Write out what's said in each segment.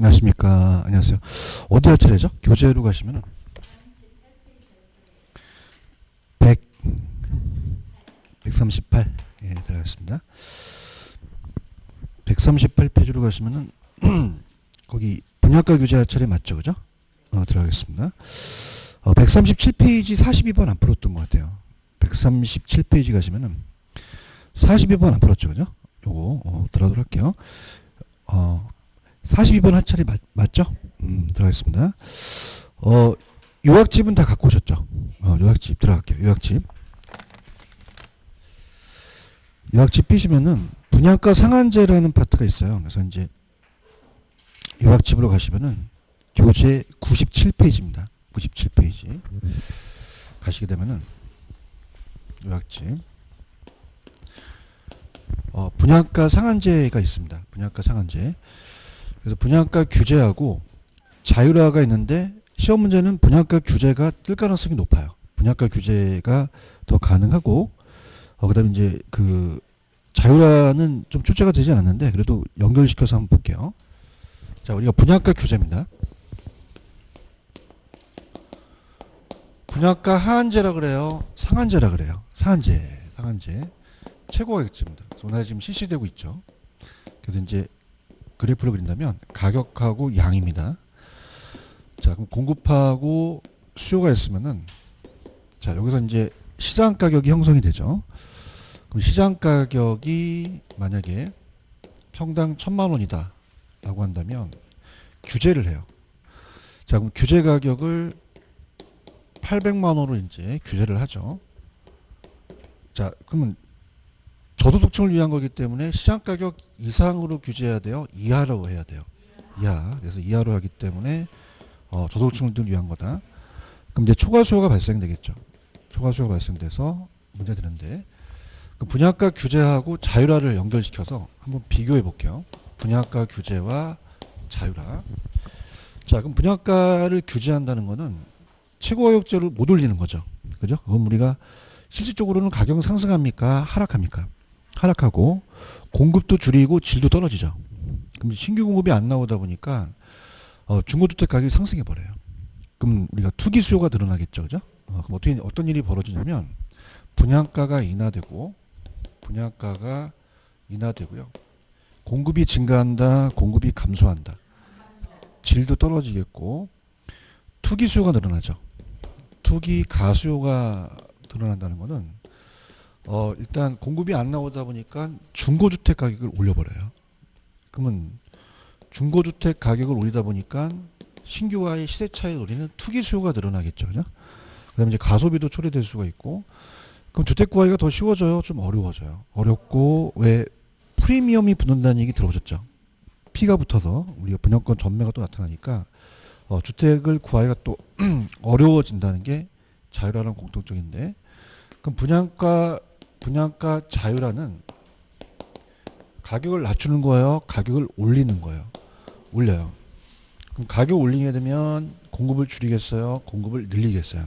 안녕하십니까. 안녕하세요. 어디 할 차례죠? 교재로 가시면은 100, 138. 예, 들어가겠습니다. 138페이지로 가시면은 거기 분야가 교재 할 차례 맞죠? 그죠? 들어가겠습니다. 137페이지 42번 안 풀었던 것 같아요. 137페이지 가시면은 42번 안 풀었죠? 그죠? 요거 들어가도록 할게요. 42번 한 차례 맞죠? 들어가겠습니다. 요약집은 다 갖고 오셨죠? 요약집 들어갈게요. 요약집 삐시면은 분양가 상한제라는 파트가 있어요. 그래서 이제 요약집으로 가시면은 교재 97페이지입니다. 97페이지 가시게 되면은 요약집 분양가 상한제가 있습니다. 분양가 상한제. 그래서 분양가 규제하고 자율화가 있는데 시험 문제는 분양가 규제가 뜰 가능성이 높아요. 분양가 규제가 더 가능하고 그다음에 이제 그 자율화는 좀 출제가 되지 않았는데 그래도 연결시켜서 한번 볼게요. 자, 우리가 분양가 규제입니다. 분양가 하한제라 그래요. 상한제라 그래요. 상한제. 최고가격제입니다. 오늘 지금 실시되고 있죠. 그래서 이제 그래프를 그린다면 가격하고 양입니다. 자, 그럼 공급하고 수요가 있으면은 자, 여기서 이제 시장 가격이 형성이 되죠. 그럼 시장 가격이 만약에 평당 1,000만 원이다 라고 한다면 규제를 해요. 자, 그럼 규제 가격을 800만 원으로 이제 규제를 하죠. 자, 그러면 저소득층을 위한 거기 때문에 시장 가격 이상으로 규제해야 돼요? 이하로 해야 돼요? 이하. 그래서 이하로 하기 때문에 저소득층을 위한 거다. 그럼 이제 초과 수요가 발생되겠죠. 초과 수요가 발생돼서 문제 되는데 그 분양가 규제하고 자율화를 연결시켜서 한번 비교해 볼게요. 분양가 규제와 자율화. 자, 그럼 분양가를 규제한다는 거는 최고가격제를 못 올리는 거죠. 그죠? 그럼 우리가 실질적으로는 가격은 상승합니까? 하락합니까? 하락하고 공급도 줄이고 질도 떨어지죠. 그럼 신규 공급이 안 나오다 보니까 중고주택 가격이 상승해 버려요. 그럼 우리가 투기 수요가 늘어나겠죠, 그죠? 그럼 어떤 일이 벌어지냐면 분양가가 인하되고요. 공급이 증가한다, 공급이 감소한다. 질도 떨어지겠고 투기 수요가 늘어나죠. 투기 가수요가 늘어난다는 거는 일단 공급이 안 나오다 보니까 중고주택 가격을 올려버려요. 그러면 중고주택 가격을 올리다 보니까 신규와의 시세 차이를 노리는 투기 수요가 늘어나겠죠. 그죠? 그 다음에 이제 가소비도 초래될 수가 있고 그럼 주택 구하기가 더 쉬워져요? 좀 어려워져요. 어렵고 왜 프리미엄이 붙는다는 얘기 들어보셨죠? P가 붙어서 우리가 분양권 전매가 또 나타나니까 주택을 구하기가 또 어려워진다는 게 자율화랑 공통적인데 그럼 분양가 자율화는 가격을 낮추는 거예요? 가격을 올리는 거예요? 올려요. 그럼 가격 올리게 되면 공급을 줄이겠어요? 공급을 늘리겠어요?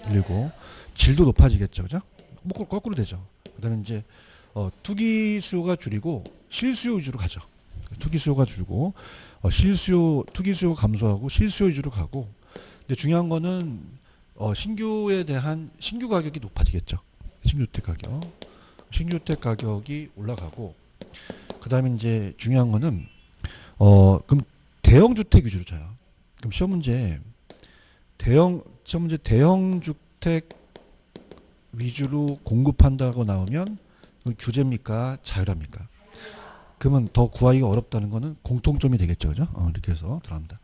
늘리고 질도 높아지겠죠. 그죠? 뭐 거꾸로 되죠. 그 다음에 이제 투기 수요가 줄이고 실수요 위주로 가죠. 투기 수요가 줄고 투기 수요가 감소하고 실수요 위주로 가고 근데 중요한 거는 신규에 대한 신규 가격이 높아지겠죠. 신규주택 가격이 올라가고 그 다음에 이제 중요한 거는 그럼 대형 주택 위주로 자요. 그럼 시험 문제 대형 주택 위주로 공급한다고 나오면 규제입니까? 자율화입니까? 그러면 더 구하기가 어렵다는 거는 공통점이 되겠죠. 그죠? 이렇게 해서 들어갑니다.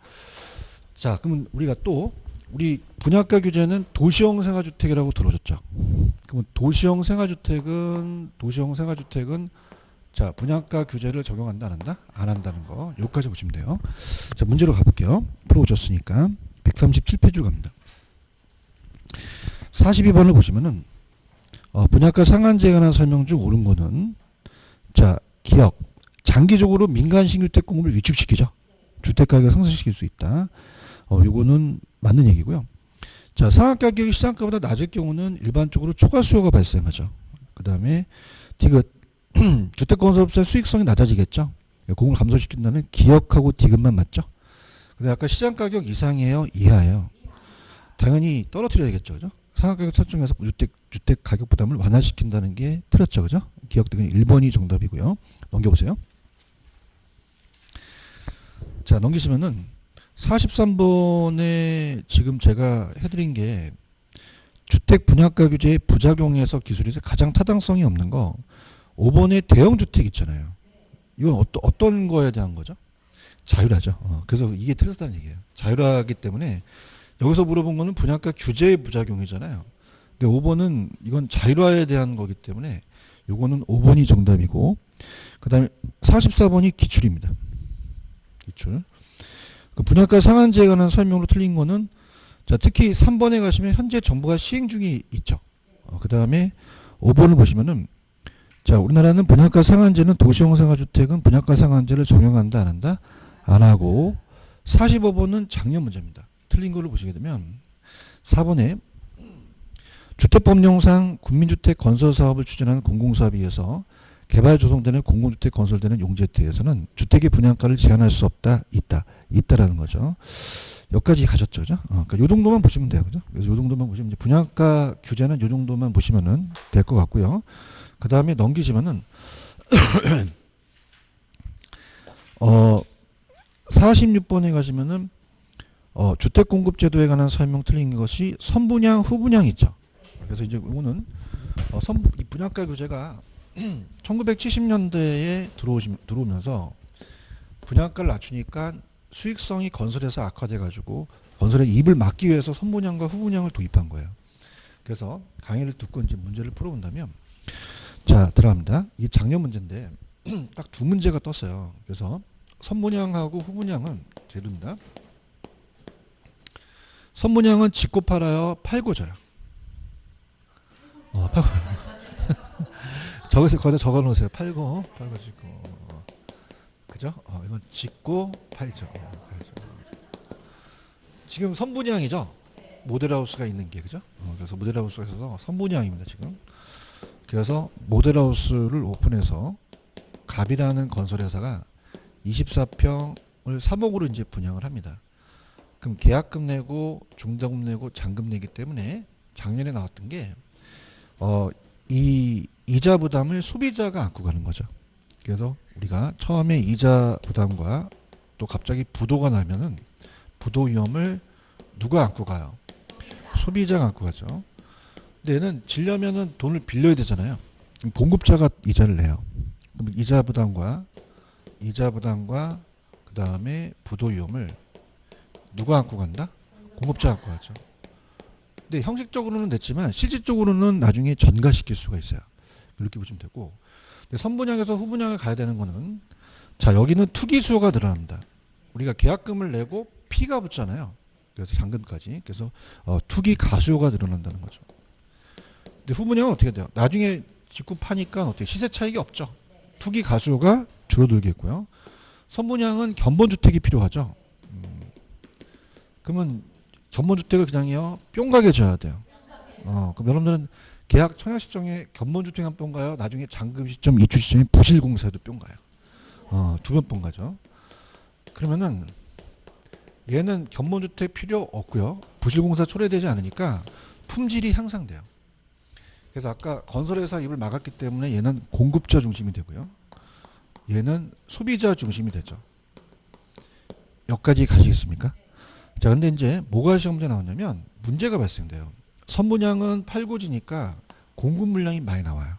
자, 그러면 우리가 또 우리 분양가 규제는 도시형 생활주택이라고 들어오셨죠? 그러면 도시형 생활주택은 자, 분양가 규제를 적용한다 안 한다? 안 한다는 거. 여기까지 보시면 돼요. 자, 문제로 가볼게요. 풀어오셨으니까 137페이지로 갑니다. 42번을 보시면은 분양가 상한제에 관한 설명 중 옳은 거는 자, 기억. 장기적으로 민간 신규주택 공급을 위축시키죠. 주택가격을 상승시킬 수 있다. 요거는 맞는 얘기고요. 자, 상한가격이 시장가보다 낮을 경우는 일반적으로 초과 수요가 발생하죠. 그 다음에 디귿. 주택건설업체 수익성이 낮아지겠죠. 공을 감소시킨다는 기역하고 디귿만 맞죠. 근데 아까 시장 가격 이상이에요, 이하예요? 당연히 떨어뜨려야겠죠, 그죠? 상하 가격 설정해서 주택 가격 부담을 완화시킨다는 게 틀렸죠, 그죠? 기억되는 1번이 정답이고요. 넘겨보세요. 자, 넘기시면은 43번에 지금 제가 해드린 게 주택 분양가 규제의 부작용에서 기술에서 가장 타당성이 없는 거 5번의 대형주택 있잖아요. 이건 어떤 거에 대한 거죠? 자율화죠. 그래서 이게 틀렸다는 얘기예요. 자율화이기 때문에 여기서 물어본 거는 분양가 규제의 부작용이잖아요. 근데 5번은 이건 자율화에 대한 거기 때문에 요거는 5번이 정답이고 그 다음에 44번이 기출입니다. 기출. 그 분양가 상한제에 관한 설명으로 틀린 거는 자, 특히 3번에 가시면 현재 정부가 시행 중에 있죠. 그 다음에 5번을 보시면은 자, 우리나라는 분양가 상한제는 도시형 상가주택은 분양가 상한제를 적용한다 안 한다? 안 하고 45번은 작년 문제입니다. 틀린 걸로 보시게 되면 4번에 주택법령상 국민주택 건설 사업을 추진하는 공공사업에 의해서 개발 조성되는 공공주택 건설되는 용지에 대해서는 주택의 분양가를 제한할 수 없다, 있다라는 거죠. 여기까지 가셨죠, 그죠? 그러니까 요 정도만 보시면 돼요, 그죠? 그래서 요 정도만 보시면 이제 분양가 규제는 요 정도만 보시면은 될 것 같고요. 그 다음에 넘기시면은 46번에 가시면은 주택공급제도에 관한 설명 틀린 것이 선분양, 후분양 있죠. 그래서 이제 이거는 이 분양가 규제가 1970년대에 들어오면서 분양가를 낮추니까 수익성이 건설에서 악화돼 가지고 건설의 이익을 막기 위해서 선분양과 후분양을 도입한 거예요. 그래서 강의를 듣고 이제 문제를 풀어본다면 자, 들어갑니다. 이게 작년 문제인데 딱 두 문제가 떴어요. 그래서 선분양하고 후분양은 제도입니다. 선분양은 짓고 팔아요, 팔고 줘요. 팔고. 거기다 적어 놓으세요. 팔고 짓고. 그죠? 이건 짓고 팔죠. 지금 선분양이죠. 모델하우스가 있는 게, 그죠? 그래서 모델하우스가 있어서 선분양입니다, 지금. 그래서 모델하우스를 오픈해서 갑이라는 건설회사가 24평을 3억으로 이제 분양을 합니다. 그럼 계약금 내고 중도금 내고 잔금 내기 때문에 작년에 나왔던 게 이 이자 부담을 소비자가 안고 가는 거죠. 그래서 우리가 처음에 이자 부담과 또 갑자기 부도가 나면은 부도 위험을 누가 안고 가요? 소비자가 안고 가죠. 근데 얘는 지려면은 돈을 빌려야 되잖아요. 공급자가 이자를 내요. 그럼 이자 부담과 그 다음에 부도 위험을 누가 안고 간다? 공급자가 안고 가죠. 근데 형식적으로는 됐지만 실질적으로는 나중에 전가시킬 수가 있어요. 이렇게 보시면 되고. 근데 선분양에서 후분양을 가야 되는 거는 자, 여기는 투기 수요가 늘어납니다. 우리가 계약금을 내고 피가 붙잖아요. 그래서 잔금까지. 그래서 투기 가수요가 늘어난다는 거죠. 근데 후분양은 어떻게 돼요? 나중에 짓고 파니까 어떻게 시세 차익이 없죠. 투기 가수요가 줄어들겠고요. 선분양은 견본주택이 필요하죠. 그러면 견본주택을 그냥요 뿅 가게 줘야 돼요. 그럼 여러분들은 계약 청약 시점에 견본주택만 뿅 가요. 나중에 잔금 시점, 이출 시점에 부실공사도 뿅 가요. 두 번 뿅 가죠. 그러면은 얘는 견본주택 필요 없고요. 부실공사 초래되지 않으니까 품질이 향상돼요. 그래서 아까 건설회사 입을 막았기 때문에 얘는 공급자 중심이 되고요. 얘는 소비자 중심이 되죠. 여기까지 가시겠습니까? 자, 근데 이제 뭐가 시험 문제 나왔냐면 문제가 발생돼요. 선분양은 팔고 지니까 공급 물량이 많이 나와요.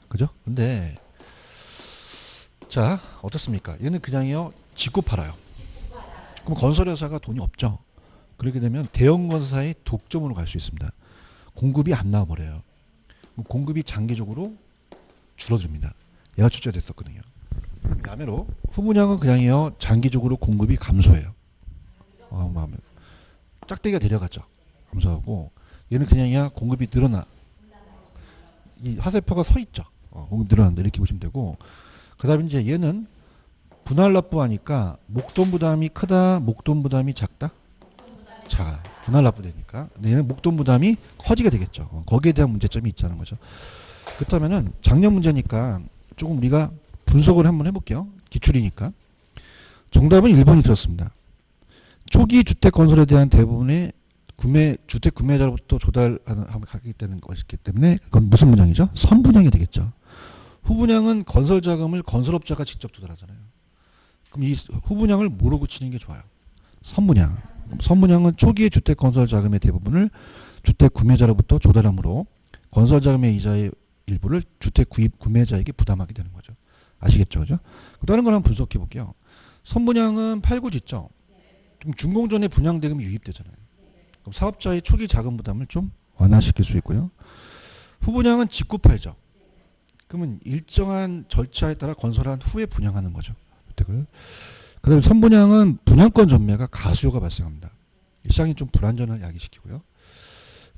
그죠? 근데 자, 어떻습니까? 얘는 그냥요 짓고 팔아요. 그럼 건설회사가 돈이 없죠. 그렇게 되면 대형 건설사의 독점으로 갈 수 있습니다. 공급이 안 나와버려요. 공급이 장기적으로 줄어듭니다. 얘가 출제됐었거든요. 야매로 후분양은 그냥요 장기적으로 공급이 감소해요. 짝대기가 내려갔죠. 감소하고 얘는 그냥이야 공급이 늘어나. 이 화살표가 서 있죠. 공급 늘어난다 이렇게 보시면 되고 그다음에 이제 얘는 분할 납부하니까 목돈 부담이 크다, 목돈 부담이 작다. 작아요. 분할 납부되니까. 근데 얘는 목돈 부담이 커지게 되겠죠. 거기에 대한 문제점이 있다는 거죠. 그렇다면은 작년 문제니까 조금 우리가 분석을 한번 해볼게요. 기출이니까. 정답은 1번이 들었습니다. 초기 주택 건설에 대한 대부분의 주택 구매자로부터 조달하는 가기 되는 것이기 때문에 그건 무슨 분양이죠? 선분양이 되겠죠. 후분양은 건설 자금을 건설업자가 직접 조달하잖아요. 그럼 이 후분양을 뭐로 고치는 게 좋아요? 선분양. 선분양은 초기의 주택 건설 자금의 대부분을 주택 구매자로부터 조달하므로 건설 자금의 이자의 일부를 주택 구매자에게 부담하게 되는 거죠. 아시겠죠? 그죠? 다른 걸 한번 분석해 볼게요. 선분양은 팔고 짓죠. 좀 준공 전에 분양 대금이 유입되잖아요. 그럼 사업자의 초기 자금 부담을 좀 완화시킬 수 있고요. 후분양은 짓고 팔죠. 그러면 일정한 절차에 따라 건설한 후에 분양하는 거죠. 주택을. 그다음에 선분양은 분양권 전매가 가수요가 발생합니다. 시장이 좀 불안전을 야기시키고요.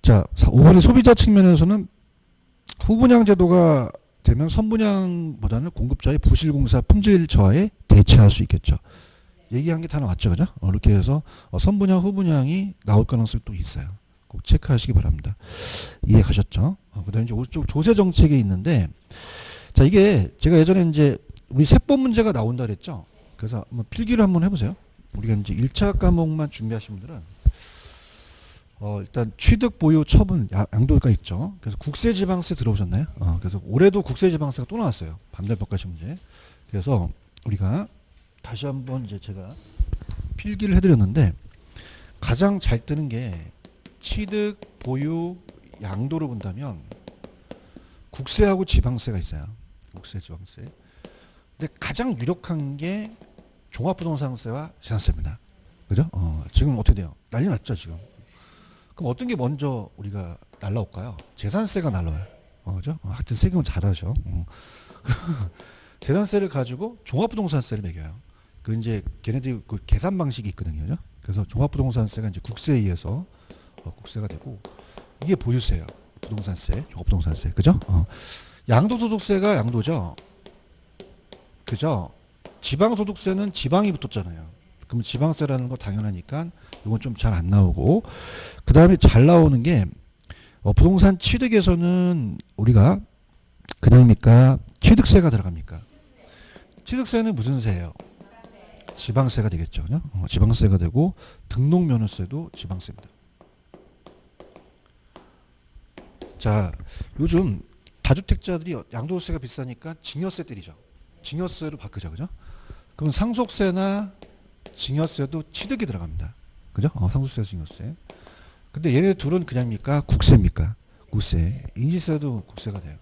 자, 5번의 소비자 측면에서는 후분양 제도가 되면 선분양보다는 공급자의 부실공사 품질 저하에 대체할 수 있겠죠. 얘기한 게 다 나왔죠, 그죠? 이렇게 해서 선분양, 후분양이 나올 가능성이 또 있어요. 꼭 체크하시기 바랍니다. 이해 가셨죠? 그다음에 이제 오른쪽 조세 정책이 있는데, 자, 이게 제가 예전에 이제 우리 세법 문제가 나온다 그랬죠? 그래서 한번 필기를 한번 해보세요. 우리가 이제 1차 과목만 준비하신 분들은 일단 취득 보유 처분 양도가 있죠. 그래서 국세지방세 들어오셨나요? 그래서 올해도 국세지방세가 또 나왔어요. 반대법과시 문제. 그래서 우리가 다시 한번 이제 제가 필기를 해드렸는데 가장 잘 뜨는 게 취득 보유 양도로 본다면 국세하고 지방세가 있어요. 국세, 지방세. 근데 가장 유력한 게 종합부동산세와 재산세입니다. 그죠? 지금 어떻게 돼요? 난리 났죠, 지금. 그럼 어떤 게 먼저 우리가 날라올까요? 재산세가 날라와요. 그죠? 하여튼 세금을 잘하셔. 재산세를 가지고 종합부동산세를 매겨요. 그 이제 걔네들이 그 계산 방식이 있거든요. 그죠? 그래서 종합부동산세가 이제 국세에 의해서 국세가 되고 이게 보유세예요. 부동산세, 종합부동산세. 그죠? 양도소득세가 양도죠. 그죠? 지방소득세는 지방이 붙었잖아요. 그럼 지방세라는 거 당연하니까 이건 좀 잘 안 나오고 그 다음에 잘 나오는 게 부동산 취득에서는 우리가 그냥입니까? 취득세가 들어갑니까? 취득세는 무슨 세예요? 지방세가 되겠죠. 그죠? 지방세가 되고 등록면허세도 지방세입니다. 자, 요즘 다주택자들이 양도세가 비싸니까 증여세 때리죠. 증여세로 바꾸죠. 그죠? 그럼 상속세나 증여세도 취득이 들어갑니다. 그죠? 상속세, 증여세. 근데 얘네 둘은 그냥입니까? 국세입니까? 국세. 인지세도 국세가 돼요.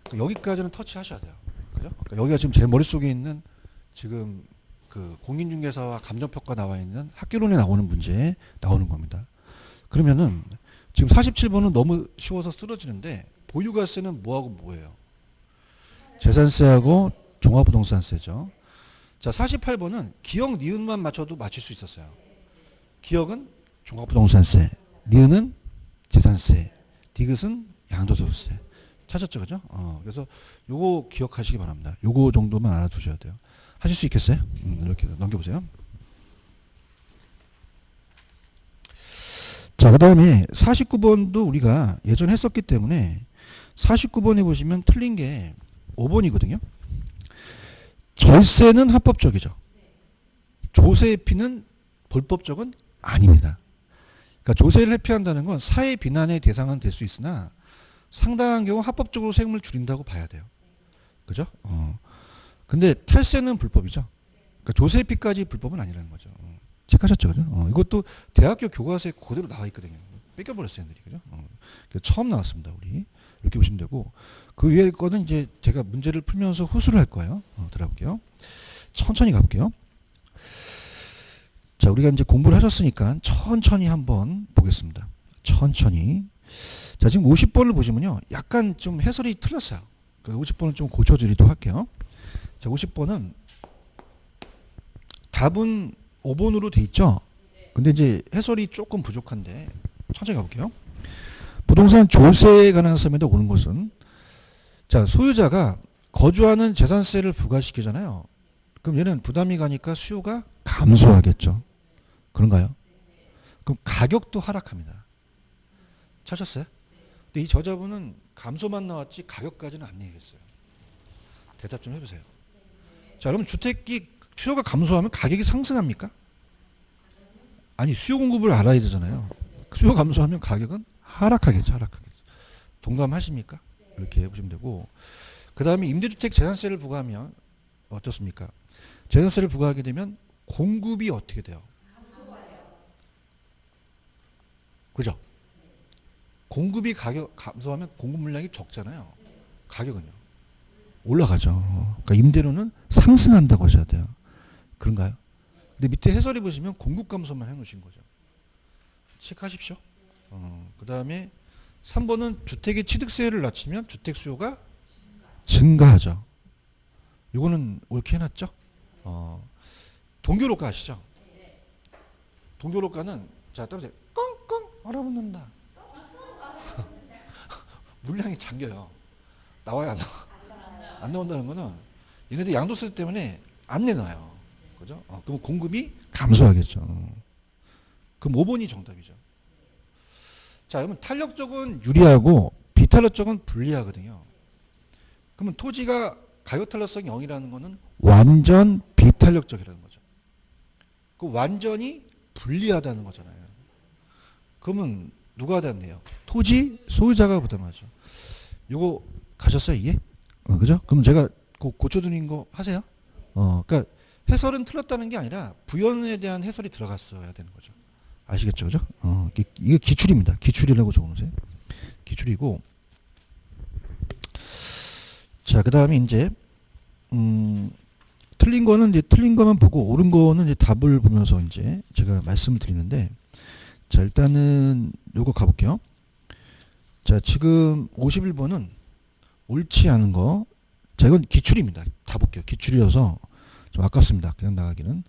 그러니까 여기까지는 터치하셔야 돼요. 그죠? 그러니까 여기가 지금 제 머릿속에 있는 지금 그 공인중개사와 감정평가 나와 있는 학교론에 나오는 문제에 나오는 겁니다. 그러면은 지금 47번은 너무 쉬워서 쓰러지는데 보유가세는 뭐하고 뭐예요? 재산세하고 종합부동산세죠. 자, 48번은 기억, 니은만 맞춰도 맞출 수 있었어요. 기억은 종합부동산세, 니은은 재산세, 디귿은 양도소득세. 찾았죠, 그죠? 그래서 요거 기억하시기 바랍니다. 요거 정도만 알아두셔야 돼요. 하실 수 있겠어요? 이렇게 넘겨보세요. 자, 그 다음에 49번도 우리가 예전에 했었기 때문에 49번에 보시면 틀린 게 5번이거든요. 절세는 합법적이죠. 조세 회피는 불법적은 아닙니다. 그러니까 조세를 회피한다는 건 사회 비난의 대상은 될 수 있으나 상당한 경우 합법적으로 세금을 줄인다고 봐야 돼요. 그죠? 근데 탈세는 불법이죠. 그러니까 조세 회피까지 불법은 아니라는 거죠. 체크하셨죠, 그죠? 이것도 대학교 교과서에 그대로 나와 있거든요. 뺏겨버렸어요, 애들이. 그죠? 처음 나왔습니다, 우리. 이렇게 보시면 되고. 그 위에 거는 이제 제가 문제를 풀면서 후수를 할 거예요. 들어볼게요. 천천히 가볼게요. 자, 우리가 이제 공부를 하셨으니까 천천히 한번 보겠습니다. 천천히. 자, 지금 50번을 보시면요. 약간 좀 해설이 틀렸어요. 그래서 50번은 좀 고쳐드리도록 할게요. 자, 50번은 답은 5번으로 돼 있죠. 근데 이제 해설이 조금 부족한데 천천히 가볼게요. 부동산 조세에 관한 설명에 오는 것은 자, 소유자가 거주하는 재산세를 부과시키잖아요. 그럼 얘는 부담이 가니까 수요가 감소하겠죠. 그런가요? 그럼 가격도 하락합니다. 찾았어요? 근데 이 저자분은 감소만 나왔지 가격까지는 안 얘기했어요. 대답 좀 해보세요. 자, 그러면 주택이 수요가 감소하면 가격이 상승합니까? 아니 수요 공급을 알아야 되잖아요. 수요 감소하면 가격은 하락하겠죠. 하락하겠죠. 동감하십니까? 이렇게 해보시면 되고 그 다음에 임대주택 재산세를 부과하면 어떻습니까? 재산세를 부과하게 되면 공급이 어떻게 돼요? 그죠? 공급이 가격 감소하면 공급 물량이 적잖아요. 가격은요? 올라가죠. 그러니까 임대료는 상승한다고 하셔야 돼요. 그런가요? 근데 밑에 해설해 보시면 공급 감소만 해놓으신 거죠. 체크하십시오. 그 다음에 3번은 주택의 취득세를 낮추면 주택 수요가 증가하죠. 이거는 옳게 해놨죠. 동교로가 아시죠? 동교로가는 자 따라서 꽁꽁 얼어붙는다. 물량이 잠겨요. 나와야 안 나와. 안 나온다는 거는 얘네들 양도세 때문에 안 내놔요. 그죠? 그럼 공급이 감소하겠죠. 그럼 5번이 정답이죠. 자, 그러면 탄력 쪽은 유리하고 비탄력 쪽은 불리하거든요. 그러면 토지가 가격 탄력성이 0이라는 거는 완전 비탄력적이라는 거죠. 그 완전히 불리하다는 거잖아요. 그러면 누가 부담해요? 토지 소유자가 부담하죠. 요거 가셨어요, 이게? 그죠? 그럼 제가 고쳐드린 거 하세요. 그러니까 해설은 틀렸다는 게 아니라 부연에 대한 해설이 들어갔어야 되는 거죠. 아시겠죠, 그죠? 이게 기출입니다. 기출이라고 적어놓으세요. 기출이고, 자, 그 다음에 이제 틀린 거는 이제 틀린 것만 보고 옳은 거는 이제 답을 보면서 이제 제가 말씀을 드리는데, 자, 일단은 요거 가볼게요. 자, 지금 51번은 옳지 않은 거. 자, 이건 기출입니다. 다 볼게요. 기출이어서 좀 아깝습니다. 그냥 나가기는.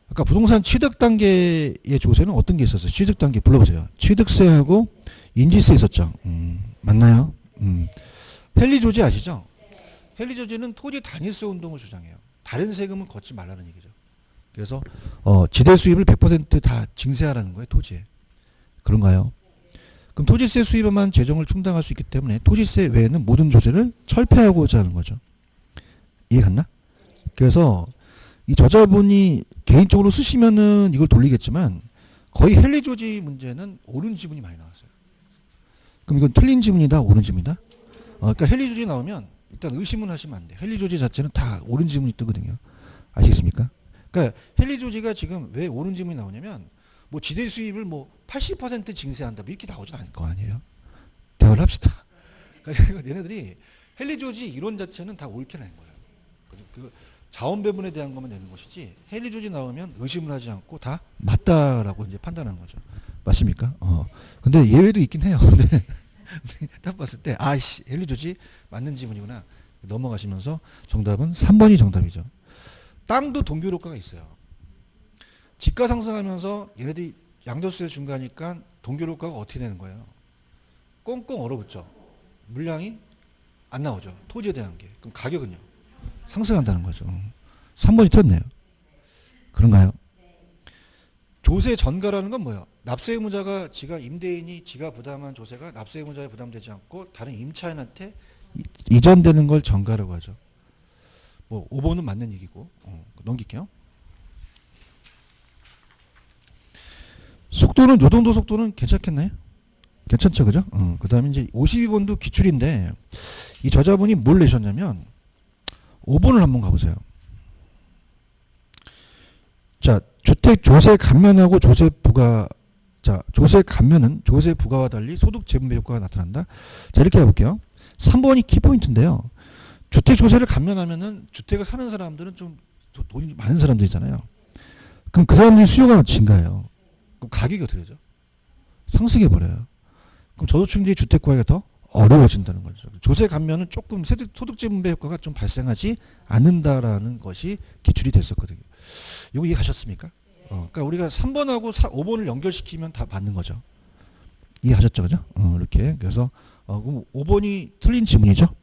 아까 부동산 취득 단계의 조세는 어떤 게 있었어요? 취득 단계 불러보세요. 취득세하고 인지세 있었죠. 맞나요? 헨리 조지 아시죠? 헨리 조지는 토지 단위세 운동을 주장해요. 다른 세금은 걷지 말라는 얘기죠. 그래서 지대 수입을 100% 다 징세하라는 거예요. 토지에. 그런가요? 그럼 토지세 수입에만 재정을 충당할 수 있기 때문에 토지세 외에는 모든 조세를 철폐하고자 하는 거죠. 이해 갔나? 그래서 이 저자분이 개인적으로 쓰시면은 이걸 돌리겠지만 거의 헨리 조지 문제는 옳은 지문이 많이 나왔어요. 그럼 이건 틀린 지문이다, 옳은 지문이다? 그러니까 헨리 조지 나오면 일단 의심은 하시면 안 돼요. 헨리 조지 자체는 다 옳은 지문이 뜨거든요. 아시겠습니까? 그러니까 헨리 조지가 지금 왜 옳은 지문이 나오냐면 뭐 지대 수입을 뭐 80% 징세한다 뭐 이렇게 나오진 않을 거 아니에요. 대화를 합시다. 그러니까 얘네들이 헨리 조지 이론 자체는 다 옳게 낸 거예요. 그 자원 배분에 대한 것만 내는 것이지 헨리 조지 나오면 의심을 하지 않고 다 맞다라고 이제 판단하는 거죠. 맞습니까? 근데 예외도 있긴 해요. 근데 딱 봤을 때 아이씨 헨리 조지 맞는 지문이구나 넘어가시면서 정답은 3번이 정답이죠. 땅도 동교효과가 있어요. 집가 상승하면서 얘네들이 양도세를 중과하니까 동교효과가 어떻게 되는 거예요? 꽁꽁 얼어붙죠. 물량이 안 나오죠. 토지에 대한 게. 그럼 가격은요? 상승한다는 거죠. 3번이 틀렸네요. 그런가요? 조세 전가라는 건 뭐예요? 납세 의무자가 지가 임대인이 지가 부담한 조세가 납세 의무자에 부담되지 않고 다른 임차인한테 이전되는 걸 전가라고 하죠. 뭐 5번은 맞는 얘기고 넘길게요. 속도는 요 정도 속도는 괜찮겠나요? 괜찮죠, 그죠? 그 다음에 이제 52번도 기출인데 이 저자분이 뭘 내셨냐면 5번을 한번 가보세요. 자, 주택 조세 감면하고 조세 부과. 자, 조세 감면은 조세 부과와 달리 소득 재분배 효과가 나타난다. 자, 이렇게 해볼게요. 3번이 키포인트인데요. 주택 조세를 감면하면은 주택을 사는 사람들은 좀 돈이 많은 사람들이잖아요. 그럼 그 사람들이 수요가 증가해요. 그럼 가격이 어떻게 되죠? 상승해버려요. 그럼 저소득층들이 주택 구하기가 더 어려워진다는 거죠. 조세 감면은 조금 소득재분배 효과가 좀 발생하지 않는다라는 것이 기출이 됐었거든요. 이거 이해가셨습니까? 그러니까 우리가 3번하고 5번을 연결시키면 다 맞는 거죠. 이해하셨죠, 그죠? 이렇게. 그래서 그럼 5번이 틀린 지문이죠.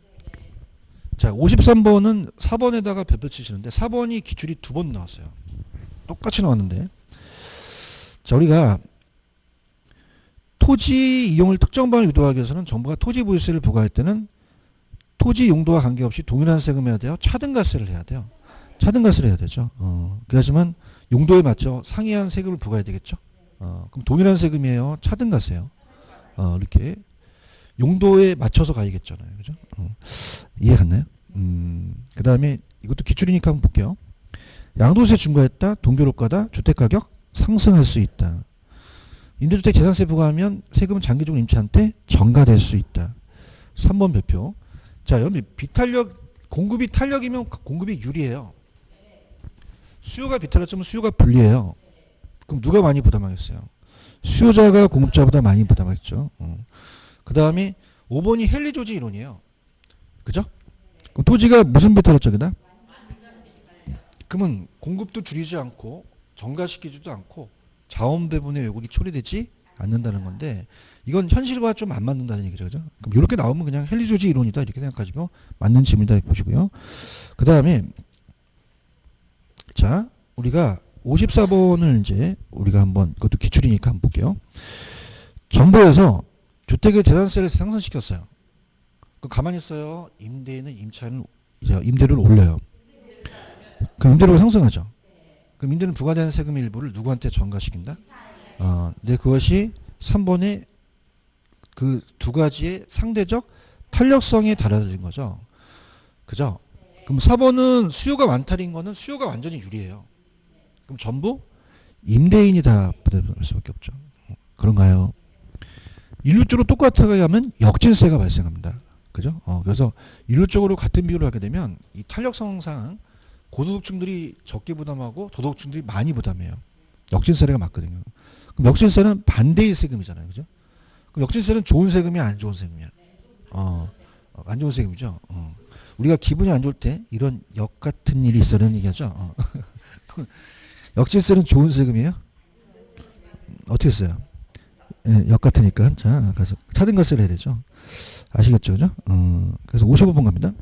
자, 53번은 4번에다가 별표 치시는데 4번이 기출이 2번 나왔어요. 똑같이 나왔는데. 자, 우리가 토지 이용을 특정 방을 유도하기 위해서는 정부가 토지 보유세를 부과할 때는 토지 용도와 관계없이 동일한 세금을 해야 돼요. 차등가세를 해야 돼요. 차등가세를 해야 되죠. 그렇지만 용도에 맞춰 상이한 세금을 부과해야 되겠죠. 그럼 동일한 세금이에요, 차등가세요. 이렇게 용도에 맞춰서 가야겠잖아요, 그죠? 이해 갔나요? 그 다음에 이것도 기출이니까 한번 볼게요. 양도세 중과했다, 동결효과다, 주택가격 상승할 수 있다. 임대주택 재산세 부과하면 세금은 장기적으로 임차한테 전가될 수 있다. 3번 별표. 자, 여러분 비탄력, 공급이 탄력이면 공급이 유리해요. 수요가 비탄력이면 수요가 불리해요. 그럼 누가 많이 부담하겠어요? 수요자가 공급자보다 많이 부담하겠죠. 그 다음에 5번이 헨리조지 이론이에요. 그죠? 그럼 토지가 무슨 비탄력적이다? 그러면 공급도 줄이지 않고 증가시키지도 않고 자원 배분의 왜곡이 처리되지 않는다는 건데 이건 현실과 좀 안 맞는다는 얘기죠. 그죠? 그럼 이렇게 나오면 그냥 헨리조지 이론이다 이렇게 생각하시면 맞는 질문이다 이렇게 보시고요. 그 다음에 자 우리가 54번을 이제 우리가 한번 그것도 기출이니까 한번 볼게요. 정부에서 주택의 재산세를 상승시켰어요. 그럼 가만히 있어요. 임대인은 임대료를 올려요. 그럼 임대료가 상승하죠. 그럼 임대료는 부과되는 세금 일부를 누구한테 전가시킨다? 근데 그것이 3번의 그 두 가지의 상대적 탄력성에 달라진 거죠. 그죠? 그럼 4번은 수요가 완탈인 거는 수요가 완전히 유리해요. 그럼 전부 임대인이 다 부담할 수밖에 없죠. 그런가요? 일률적으로 똑같게 하면 역진세가 발생합니다. 그죠? 그래서 일률적으로 같은 비율을 하게 되면 이 탄력성상 고소득층들이 적게 부담하고 도덕층들이 많이 부담해요. 역진세가 맞거든요. 그럼 역진세는 반대의 세금이잖아요. 그죠? 그럼 역진세는 좋은 세금이야, 안 좋은 세금이야? 안 좋은 세금이죠. 우리가 기분이 안 좋을 때 이런 역 같은 일이 있어라는 얘기하죠. 역진세는 좋은 세금이에요? 어떻게 써요? 예, 역 같으니까. 자, 그래서 차등가세를 해야 되죠. 아시겠죠? 그죠? 그래서 55번 갑니다.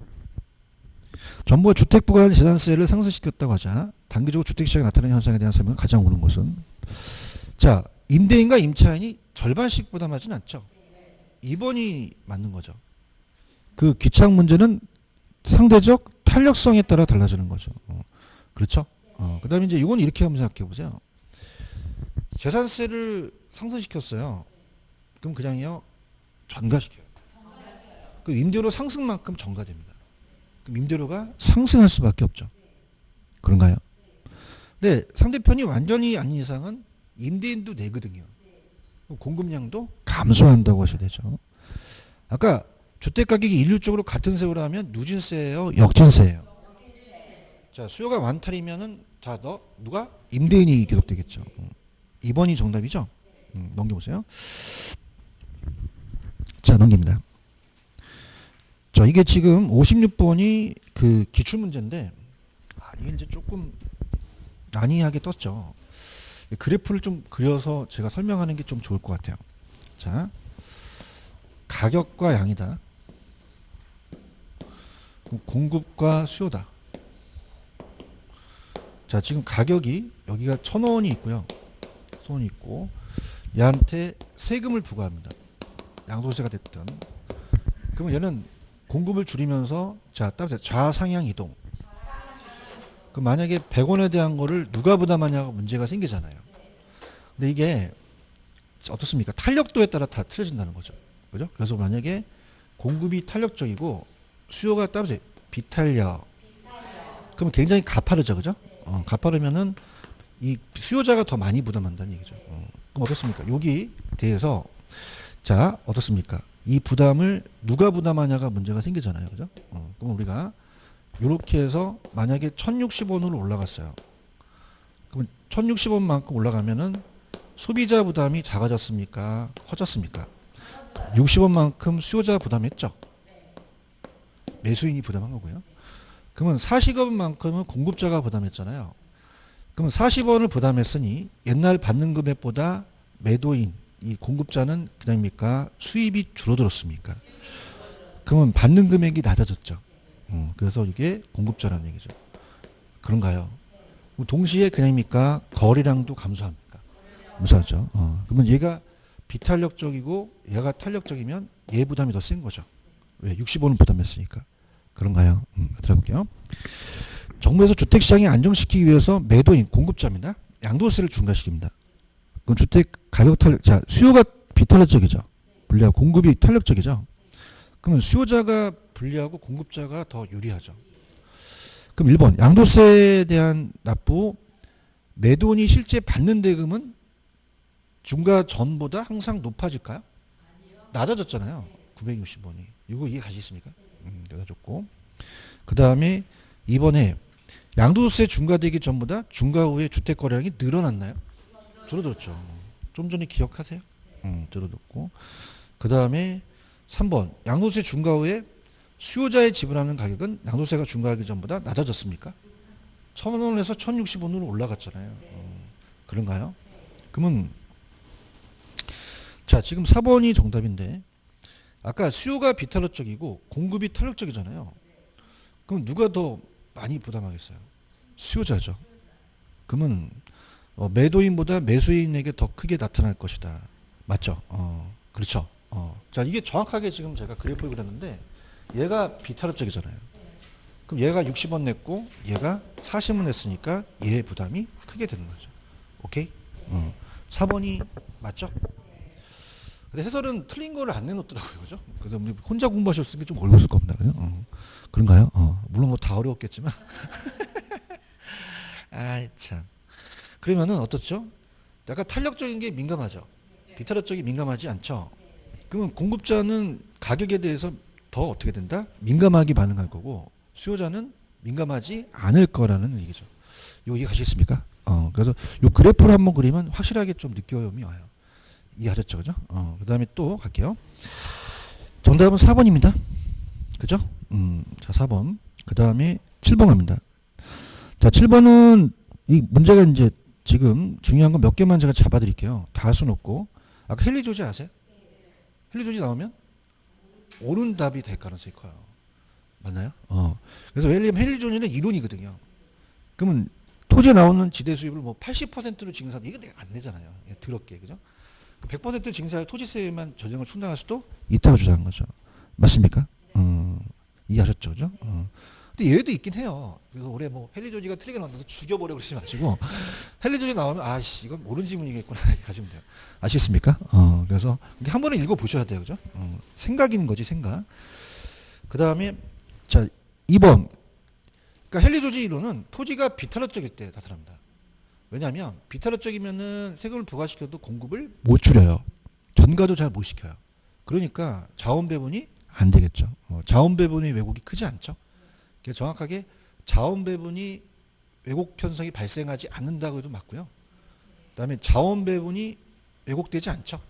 정부가 주택 부과한 재산세를 상승시켰다고 하자 단기적으로 주택시장에 나타나는 현상에 대한 설명을 가장 옳은 것은 자 임대인과 임차인이 절반씩 부담하지는 않죠. 2번이 맞는 거죠. 그 귀착 문제는 상대적 탄력성에 따라 달라지는 거죠. 그렇죠? 그 다음에 이제 이건 이렇게 한번 생각해 보세요. 재산세를 상승시켰어요. 그럼 그냥요 전가시켜요. 그 임대료 상승만큼 전가됩니다. 그럼 임대료가 상승할 수밖에 없죠. 그런가요? 근데 상대편이 완전히 아닌 이상은 임대인도 내거든요. 공급량도 감소한다고 하셔야 되죠. 아까 주택가격이 일률적으로 같은 세율로 하면 누진세예요? 역진세예요? 자, 수요가 완탈이면은 자, 누가? 임대인이 계속되겠죠. 2번이 정답이죠? 넘겨보세요. 자, 넘깁니다. 자, 이게 지금 56번이 그 기출문제인데, 이게 이제 조금 난이하게 떴죠. 그래프를 좀 그려서 제가 설명하는 게 좀 좋을 것 같아요. 자, 가격과 양이다. 공급과 수요다. 자, 지금 가격이 여기가 1,000원이 있고요. 1,000원이 있고, 얘한테 세금을 부과합니다. 양도세가 됐든. 그러면 얘는 공급을 줄이면서 자, 따라서 좌상향 이동. 그럼 만약에 100원에 대한 거를 누가 부담하냐가 문제가 생기잖아요. 근데 이게 어떻습니까? 탄력도에 따라 다 틀어진다는 거죠. 그죠? 그래서 만약에 공급이 탄력적이고 수요가 따라서 비탄력. 그러면 굉장히 가파르죠. 그죠? 가파르면은 이 수요자가 더 많이 부담한다는 얘기죠. 그럼 어떻습니까? 여기 대해서 자, 어떻습니까? 이 부담을 누가 부담하냐가 문제가 생기잖아요. 그죠? 그럼 우리가 이렇게 해서 만약에 1060원으로 올라갔어요. 그럼 1060원만큼 올라가면은 소비자 부담이 작아졌습니까? 커졌습니까? 60원만큼 수요자 부담했죠. 매수인이 부담한 거고요. 그러면 40원만큼은 공급자가 부담했잖아요. 그러면 40원을 부담했으니 옛날 받는 금액보다 매도인, 이 공급자는 그냥입니까? 수입이 줄어들었습니까? 그러면 받는 금액이 낮아졌죠. 그래서 이게 공급자라는 얘기죠. 그런가요? 동시에 그냥입니까? 거래량도 감소합니까? 감소하죠. 그러면 얘가 비탄력적이고 얘가 탄력적이면 얘 부담이 더 센 거죠. 왜? 60원을 부담했으니까. 그런가요? 들어볼게요. 정부에서 주택시장에 안정시키기 위해서 매도인, 공급자입니다. 양도세를 중과시킵니다. 그럼 주택 가격 탄력, 자, 수요가 비탄력적이죠. 불리하고 공급이 탄력적이죠. 그러면 수요자가 불리하고 공급자가 더 유리하죠. 그럼 1번, 양도세에 대한 납부, 매도인이 실제 받는 대금은 중과 전보다 항상 높아질까요? 낮아졌잖아요. 960원이. 이거 이해 가시겠습니까? 낮아졌고. 그 다음에 2번에 양도세 중과되기 전보다 중과 후에 주택 거래량이 늘어났나요? 줄어들었죠. 좀 전에 기억하세요? 줄어들었고. 그 다음에 3번 양도세 중과 후에 수요자의 지불하는 가격은 양도세가 중과하기 전보다 낮아졌습니까? 1,000원에서 1,060원으로 올라갔잖아요. 그런가요? 그러면 자, 지금 4번이 정답인데 아까 수요가 비탄력적이고 공급이 탄력적이잖아요. 그럼 누가 더 많이 부담하겠어요? 수요자죠. 그러면 매도인보다 매수인에게 더 크게 나타날 것이다. 맞죠? 그렇죠. 자, 이게 정확하게 지금 제가 그래프를 그렸는데 얘가 비탄력적이잖아요. 그럼 얘가 60원 냈고 얘가 40원 냈으니까 얘의 부담이 크게 되는 거죠. 오케이? 4번이 맞죠? 근데 해설은 틀린 거를 안 내놓더라고요. 그죠? 그래서 혼자 공부하셨으니까 좀 어려웠을 겁니다. 그죠? 그런가요? 물론 뭐 다 어려웠겠지만. 아이, 참. 그러면은 어떻죠? 약간 탄력적인 게 민감하죠? 비탄력적이 민감하지 않죠? 그러면 공급자는 가격에 대해서 더 어떻게 된다? 민감하게 반응할 거고, 수요자는 민감하지 않을 거라는 얘기죠. 이거 이해 가시겠습니까? 그래서 이 그래프를 한번 그리면 확실하게 좀 느낌이 와요. 이해하셨죠? 그죠? 그 다음에 또 갈게요. 정답은 4번입니다. 그죠? 자, 4번. 그 다음에 7번 갑니다. 자, 7번은 이 문제가 이제 지금 중요한 건 몇 개만 제가 잡아드릴게요. 다 할 수는 없고. 아까 헨리 조지 아세요? 헨리 조지 나오면 옳은 답이 될 가능성이 커요. 맞나요? 그래서 왜냐면 헨리 조지는 이론이거든요. 그러면 토지에 나오는 지대 수입을 뭐 80%로 징수하면 이거 내가 안 내잖아요. 더럽게. 그죠? 100% 징수할 토지세만 전형을 충당할 수도 있다고 주장한 거죠. 맞습니까? 이해하셨죠? 그죠? 근데 예외도 있긴 해요. 그래서 올해 뭐 헨리 조지가 틀리게 나온다고 죽여버려 그러지 마시고 헨리 조지 나오면 아씨 이건 옳은 지문이겠구나 이렇게 가시면 돼요. 아시겠습니까? 그래서 한 번은 읽어보셔야 돼요. 그죠? 생각인 거지 생각. 그 다음에 자 2번 그러니까 헨리 조지 이론은 토지가 비탄력적일 때 나타납니다. 왜냐하면 비탄력적이면은 세금을 부과시켜도 공급을 못 줄여요. 전가도 잘 못 시켜요. 그러니까 자원 배분이 안 되겠죠. 자원 배분의 왜곡이 크지 않죠. 그래서 정확하게 자원 배분이 왜곡 현상이 발생하지 않는다고 해도 맞고요. 그다음에 자원 배분이 왜곡되지 않죠.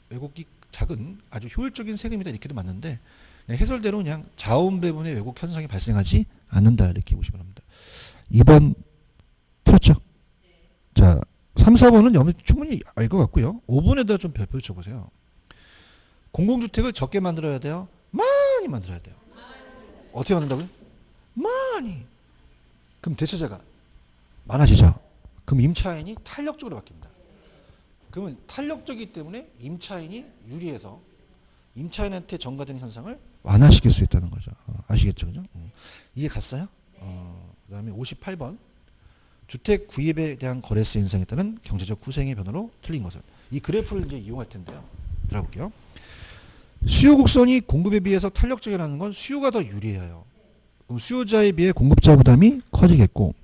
왜곡이 작은 아주 효율적인 세금이다 이렇게도 맞는데 그냥 해설대로 그냥 자원 배분의 왜곡 현상이 발생하지 않는다 이렇게 보시면 합니다. 2번 틀렸죠? 자, 3, 4번은 여러분 충분히 알 것 같고요. 5번에다 좀 별표 쳐보세요. 공공주택을 적게 만들어야 돼요? 많이 만들어야 돼요. 어떻게 만든다고요? 많이. 그럼 대체자가 많아지죠. 그럼 임차인이 탄력적으로 바뀝니다. 그러면 탄력적이기 때문에 임차인이 유리해서 임차인한테 전가되는 현상을 완화시킬 수 있다는 거죠. 아시겠죠? 그죠? 이해 갔어요? 그 다음에 58번. 주택 구입에 대한 거래세 인상에 따른 경제적 후생의 변화로 틀린 것은 이 그래프를 이제 이용할 텐데요. 들어볼게요. 수요 곡선이 공급에 비해서 탄력적이라는 건 수요가 더 유리해요. 그럼 수요자에 비해 공급자 부담이 커지겠고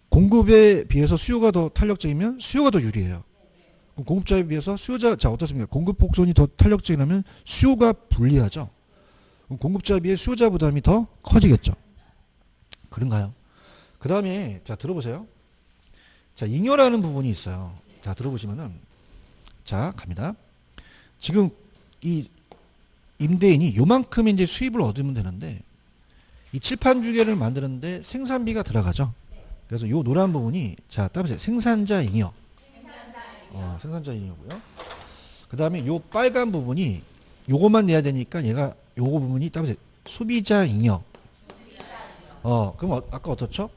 공급에 비해서 수요가 더 탄력적이면 수요가 더 유리해요. 그럼 공급자에 비해서 수요자 자 어떻습니까? 공급 곡선이 더 탄력적이라면 수요가 불리하죠. 그럼 공급자에 비해 수요자 부담이 더 커지겠죠. 그런가요? 그 다음에 자 들어보세요. 자 잉여라는 부분이 있어요. 자 들어보시면은 자 갑니다. 지금 이 임대인이 요만큼 이제 수입을 얻으면 되는데 이 칠판 주계를 만드는데 생산비가 들어가죠. 그래서 요 노란 부분이 자 따보세요. 생산자 잉여. 생산자 잉여고요. 그 다음에 요 빨간 부분이 요것만 내야 되니까 얘가 요거 부분이 따보세요. 소비자 잉여. 그럼 아까 어떻죠?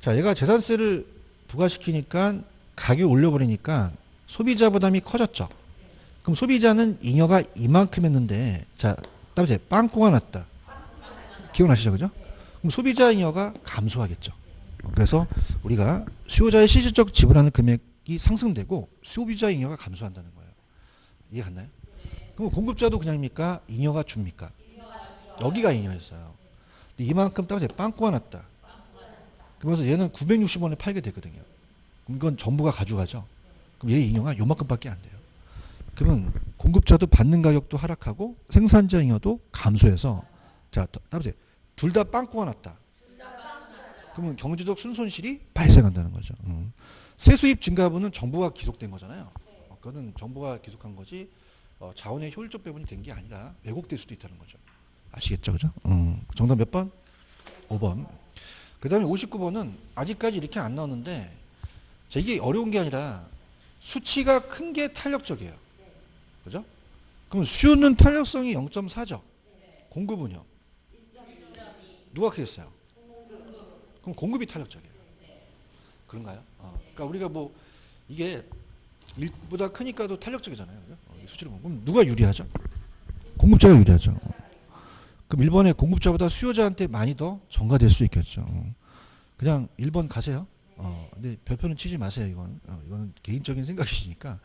자, 얘가 재산세를 부과시키니까 가격 올려버리니까 소비자 부담이 커졌죠. 그럼 소비자는 잉여가 이만큼 했는데 자, 따보세요. 빵꾸가 났다. 기억나시죠? 그죠? 그럼 소비자 잉여가 감소하겠죠. 그래서 우리가 수요자의 실질적 지불하는 금액이 상승되고 소비자 잉여가 감소한다는 거예요. 이해 갔나요? 그럼 공급자도 그냥입니까? 잉여가 줍니까? 여기가 잉여였어요. 근데 이만큼 따라서 빵꾸가 났다. 그러면서 얘는 960원에 팔게 되거든요. 그럼 이건 정부가 가져가죠. 그럼 얘 잉여가 요만큼밖에 안 돼요. 그러면 공급자도 받는 가격도 하락하고 생산자 잉여도 감소해서 자, 따라서 둘 다 빵꾸가 났다. 그러면 경제적 순손실이 발생한다는 거죠. 세수입 증가분은 정부가 기속된 거잖아요. 그거는 정부가 기속한 거지 자원의 효율적 배분이 된 게 아니라 왜곡될 수도 있다는 거죠. 아시겠죠, 그죠? 정답 몇 번? 5번. 그 다음에 59번은 아직까지 이렇게 안 나오는데 자, 이게 어려운 게 아니라 수치가 큰 게 탄력적이에요. 그죠? 그럼 수요는 탄력성이 0.4죠. 공급은요? 누가 크겠어요? 그럼 공급이 탄력적이에요. 그런가요? 그러니까 우리가 뭐 이게 1보다 크니까도 탄력적이잖아요. 수치를 보면. 그럼 누가 유리하죠? 공급자가 유리하죠. 그럼 1번에 공급자보다 수요자한테 많이 더 전가될 수 있겠죠. 그냥 1번 가세요. 근데 별표는 치지 마세요. 이건 개인적인 생각이시니까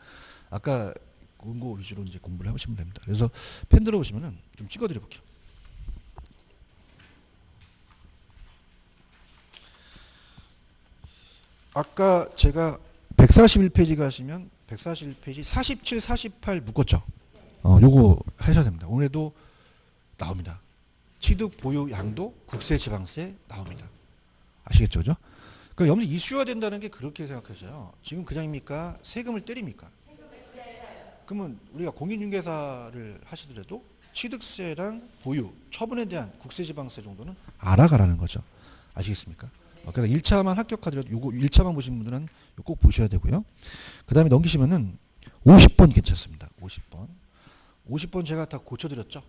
아까 그거 위주로 이제 공부를 해보시면 됩니다. 그래서 펜 들어오시면은 좀 찍어드려 볼게요. 아까 제가 141페이지 가시면 141페이지 47, 48 묶었죠. 요거 하셔야 됩니다. 오늘도 나옵니다. 취득 보유 양도 국세 지방세 나옵니다. 아시겠죠, 그죠? 그러니까 여러분들 이슈화 된다는 게 그렇게 생각하셔요. 지금 그냥입니까? 세금을 때립니까? 그러면 우리가 공인중개사를 하시더라도 취득세랑 보유, 처분에 대한 국세 지방세 정도는 알아가라는 거죠. 아시겠습니까? 그래서 1차만 합격하더라도 요거 1차만 보신 분들은 요거 꼭 보셔야 되고요. 그 다음에 넘기시면은 50번 괜찮습니다. 50번. 50번 제가 다 고쳐드렸죠.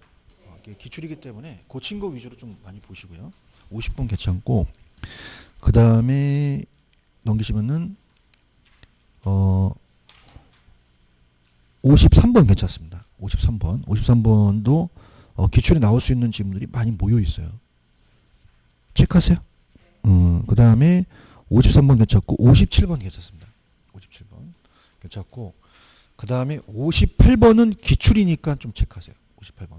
이게 기출이기 때문에 고친 거 위주로 좀 많이 보시고요. 50번 괜찮고 그 다음에 넘기시면은 53번 괜찮습니다. 53번. 53번도 기출에 나올 수 있는 질문들이 많이 모여 있어요. 체크하세요. 그 다음에 53번 괜찮고 57번 괜찮습니다. 57번 괜찮고 그 다음에 58번은 기출이니까 좀 체크하세요. 58번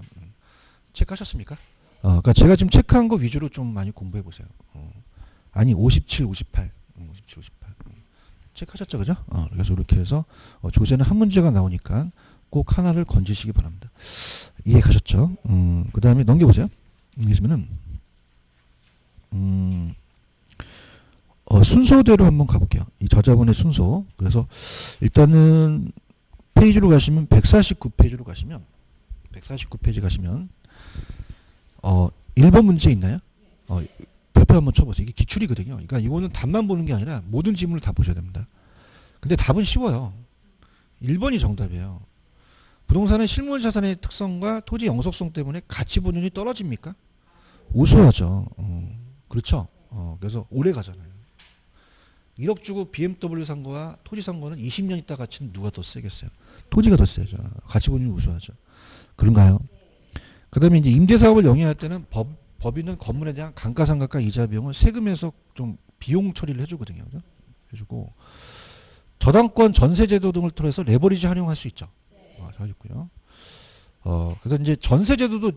체크하셨습니까? 그러니까 제가 지금 체크한 거 위주로 좀 많이 공부해 보세요. 아니 57, 58, 57, 58 체크하셨죠, 그죠? 그래서 이렇게 해서 조세는 한 문제가 나오니까 꼭 하나를 건지시기 바랍니다. 이해 가셨죠? 그 다음에 넘겨보세요. 넘기시면은 순서대로 한번 가볼게요. 이 저자본의 순서. 그래서 일단은 페이지로 가시면 149페이지로 가시면 149페이지 가시면 1번 문제 있나요? 별표 한번 쳐보세요. 이게 기출이거든요. 그러니까 이거는 답만 보는 게 아니라 모든 지문을 다 보셔야 됩니다. 근데 답은 쉬워요. 1번이 정답이에요. 부동산은 실물 자산의 특성과 토지 영속성 때문에 가치 보존이 떨어집니까? 우수하죠. 그렇죠. 그래서 오래 가잖아요. 1억 주고 BMW 산 거와 토지 산 거는 20년 있다 가치는 누가 더 세겠어요? 토지가 더 세죠. 가치 보존이 우수하죠. 그런가요? 그 다음에 이제 임대사업을 영위할 때는 법인은 건물에 대한 감가상각과 이자 비용을 세금에서 좀 비용 처리를 해주거든요. 그죠? 해주고 저당권 전세제도 등을 통해서 레버리지 활용할 수 있죠. 잘 있고요. 그래서 이제 전세제도도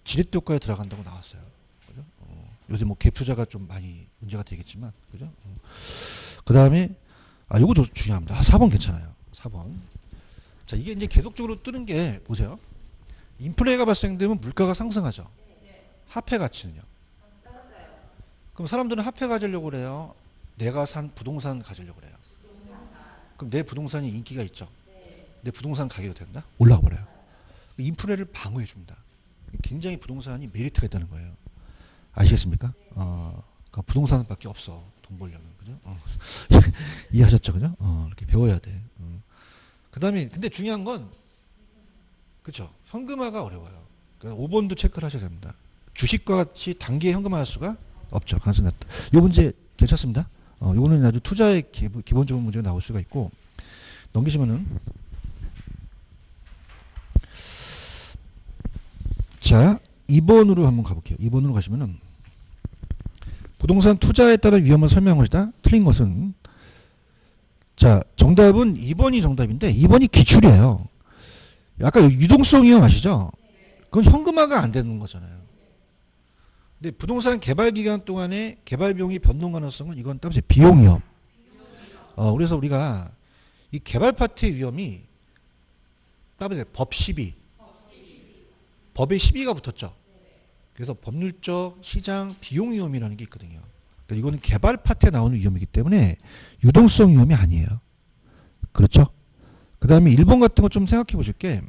지렛대 효과에 들어간다고 나왔어요. 그죠? 요새 뭐 갭 투자가 좀 많이 문제가 되겠지만, 그죠? 그 다음에 요거 중요합니다. 4번 괜찮아요. 4번. 자, 이게 이제 계속적으로 뜨는 게 보세요. 인플레가 발생되면 물가가 상승하죠. 화폐 가치는요. 그럼 사람들은 화폐 가지려고 그래요. 내가 산 부동산 가지려고 그래요. 그럼 내 부동산이 인기가 있죠. 내 부동산 가격이 된다? 올라가 버려요. 인플레를 방어해 줍니다. 굉장히 부동산이 메리트가 있다는 거예요. 아시겠습니까? 그러니까 부동산밖에 없어. 돈 벌려면. 그죠? 이해하셨죠? 그죠? 이렇게 배워야 돼. 그 다음에, 근데 중요한 건, 그쵸? 현금화가 어려워요. 그러니까 5번도 체크를 하셔야 됩니다. 주식과 같이 단기에 현금화할 수가 없죠. 가능성이 낮다. 요 문제 괜찮습니다. 요거는 아주 투자의 기본적인 문제가 나올 수가 있고, 넘기시면은, 자, 2번으로 한번 가볼게요. 2번으로 가시면은, 부동산 투자에 따른 위험을 설명한 것이다. 틀린 것은 자 정답은 2번이 정답인데 2번이 기출이에요. 아까 유동성 위험 아시죠? 그건 현금화가 안 되는 거잖아요. 근데 부동산 개발 기간 동안에 개발 비용이 변동 가능성은 이건 따라서 비용 위험. 그래서 우리가 이 개발 파트의 위험이 따라서 법 12. 법에 12가 붙었죠. 그래서 법률적 시장 비용 위험이라는 게 있거든요. 그러니까 이거는 개발 파트에 나오는 위험이기 때문에 유동성 위험이 아니에요. 그렇죠? 그 다음에 1번 같은 거 좀 생각해 보실 게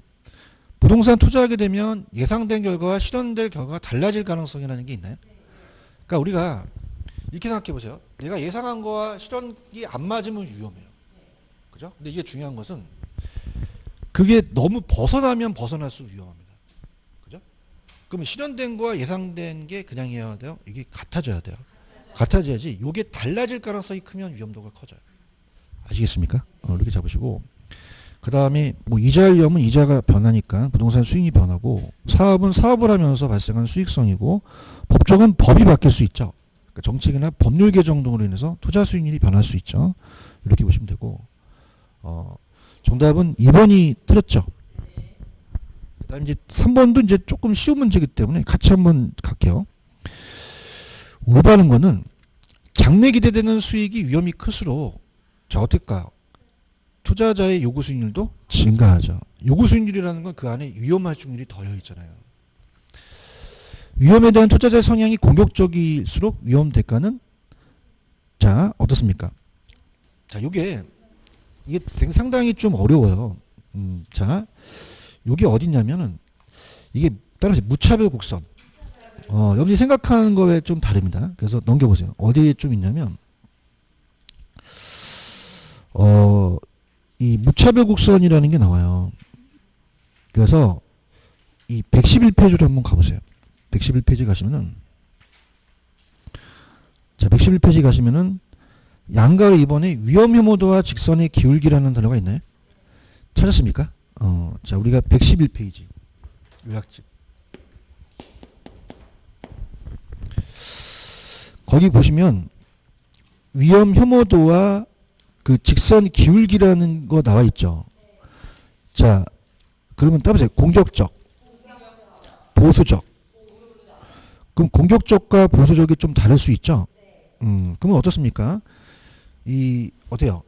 부동산 투자하게 되면 예상된 결과와 실현될 결과가 달라질 가능성이라는 게 있나요? 그러니까 우리가 이렇게 생각해 보세요. 내가 예상한 거와 실현이 안 맞으면 위험해요. 그죠? 근데 이게 중요한 것은 그게 너무 벗어나면 벗어날수록 위험합니다. 그죠? 그러면 실현된 거와 예상된 게 그냥 해야 돼요? 이게 같아져야 돼요. 같아져야지 이게 달라질 가능성이 크면 위험도가 커져요. 아시겠습니까? 이렇게 잡으시고 그 다음에 뭐 이자 위험은 이자가 변하니까 부동산 수익이 변하고 사업은 사업을 하면서 발생한 수익성이고 법적은 법이 바뀔 수 있죠. 그러니까 정책이나 법률 개정 등으로 인해서 투자 수익률이 변할 수 있죠. 이렇게 보시면 되고 정답은 2번이 틀렸죠. 그 다음에 이제 3번도 이제 조금 쉬운 문제이기 때문에 같이 한번 갈게요. 오바는 거는 장래 기대되는 수익이 위험이 클수록 자 어떨까요? 투자자의 요구 수익률도 증가하죠. 요구 수익률이라는 건 그 안에 위험할 수익률이 더여 있잖아요. 위험에 대한 투자자의 성향이 공격적일수록 위험 대가는 자 어떻습니까? 자 이게 상당히 좀 어려워요. 자 요게 어디냐면은 이게 따라서 무차별 곡선. 여러분이 생각하는 거에 좀 다릅니다. 그래서 넘겨보세요. 어디에 좀 있냐면 이 무차별 곡선이라는 게 나와요. 그래서 이 111페이지로 한번 가보세요. 111페이지 가시면은 자 111페이지 가시면은 양가를 이번에 위험 혐오도와 직선의 기울기라는 단어가 있나요? 찾았습니까? 자 우리가 111페이지 요약집 거기 보시면 위험 혐오도와 그 직선 기울기라는 거 나와 있죠. 자, 그러면 따보세요. 공격적, 보수적. 그럼 공격적과 보수적이 좀 다를 수 있죠. 그러면 어떻습니까? 어때요?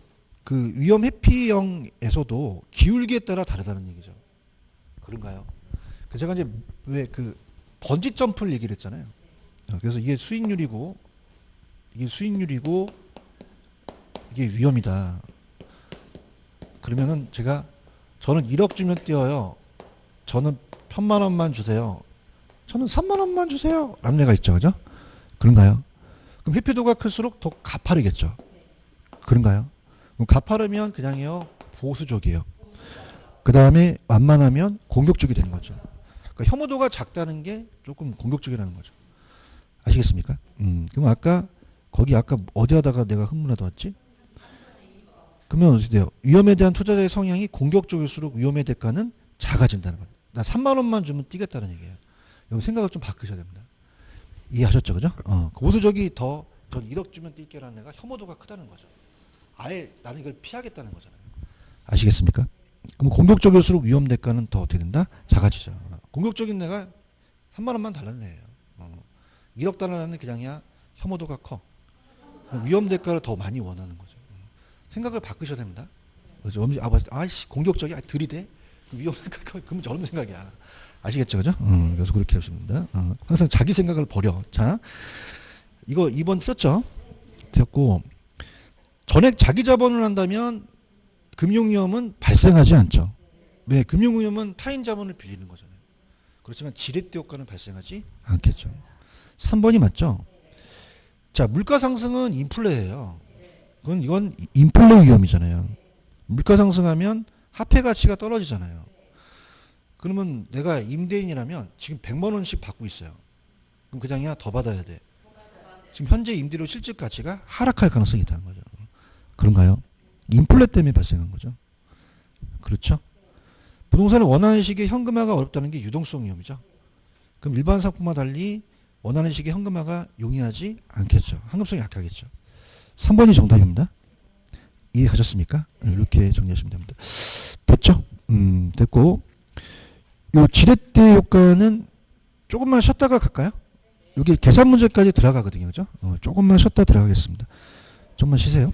그 위험 회피형에서도 기울기에 따라 다르다는 얘기죠. 그런가요? 제가 이제 왜 그 번지 점프를 얘기를 했잖아요. 그래서 이게 수익률이고 이게 위험이다. 그러면은 저는 1억 주면 뛰어요. 저는 1000만 원만 주세요. 저는 3만 원만 주세요. 라는 애가 있죠. 그죠? 그런가요? 그럼 회피도가 클수록 더 가파르겠죠. 그런가요? 그럼 가파르면 그냥요 보수적이에요. 그 다음에 완만하면 공격적이 되는 거죠. 그러니까 혐오도가 작다는 게 조금 공격적이라는 거죠. 아시겠습니까? 그럼 아까 어디 하다가 내가 흥분하다 왔지? 그러면 어떻게 돼요? 위험에 대한 투자자의 성향이 공격적일수록 위험의 대가는 작아진다는 거예요. 나 3만 원만 주면 뛰겠다는 얘기예요. 여기 생각을 좀 바꾸셔야 됩니다. 이해하셨죠? 그죠? 보수적이 전 1억 주면 뛸게라는 애가 혐오도가 크다는 거죠. 아예 나는 이걸 피하겠다는 거잖아요. 아시겠습니까? 그럼 공격적일수록 위험 대가는 더 어떻게 된다? 작아지죠. 공격적인 애가 3만 원만 달라는 애예요. 1억 달러는 그냥이야 혐오도가 커. 위험 대가를 더 많이 원하는 거죠. 생각을 바꾸셔야 됩니다. 그래서 아이씨 공격적이 들이대 위험 대가 그럼 저런 생각이야. 아시겠죠, 그죠? 그래서 그렇게 하십니다. 항상 자기 생각을 버려. 자, 이거 2번 틀렸죠? 틀렸고 전액 자기 자본을 한다면 금융위험은 발생하지 않죠. 왜? 금융위험은 타인 자본을 빌리는 거잖아요. 그렇지만 지렛대 효과는 발생하지 않겠죠. 3번이 맞죠? 자, 물가 상승은 인플레예요. 이건 인플레 위험이잖아요. 물가 상승하면 화폐 가치가 떨어지잖아요. 그러면 내가 임대인이라면 지금 100만 원씩 받고 있어요. 그럼 그냥이야 더 받아야 돼. 지금 현재 임대료 실질 가치가 하락할 가능성이 있다는 거죠. 그런가요? 인플레 때문에 발생한 거죠. 그렇죠? 부동산을 원하는 시기에 현금화가 어렵다는 게 유동성 위험이죠. 그럼 일반 상품과 달리 원하는 식의 현금화가 용이하지 않겠죠. 환급성이 약하겠죠. 3번이 정답입니다. 이해하셨습니까? 이렇게 정리하시면 됩니다. 됐죠? 됐고 요 지렛대 효과는 조금만 쉬었다가 갈까요? 여기 계산 문제까지 들어가거든요. 그죠? 조금만 쉬었다 들어가겠습니다. 좀만 쉬세요.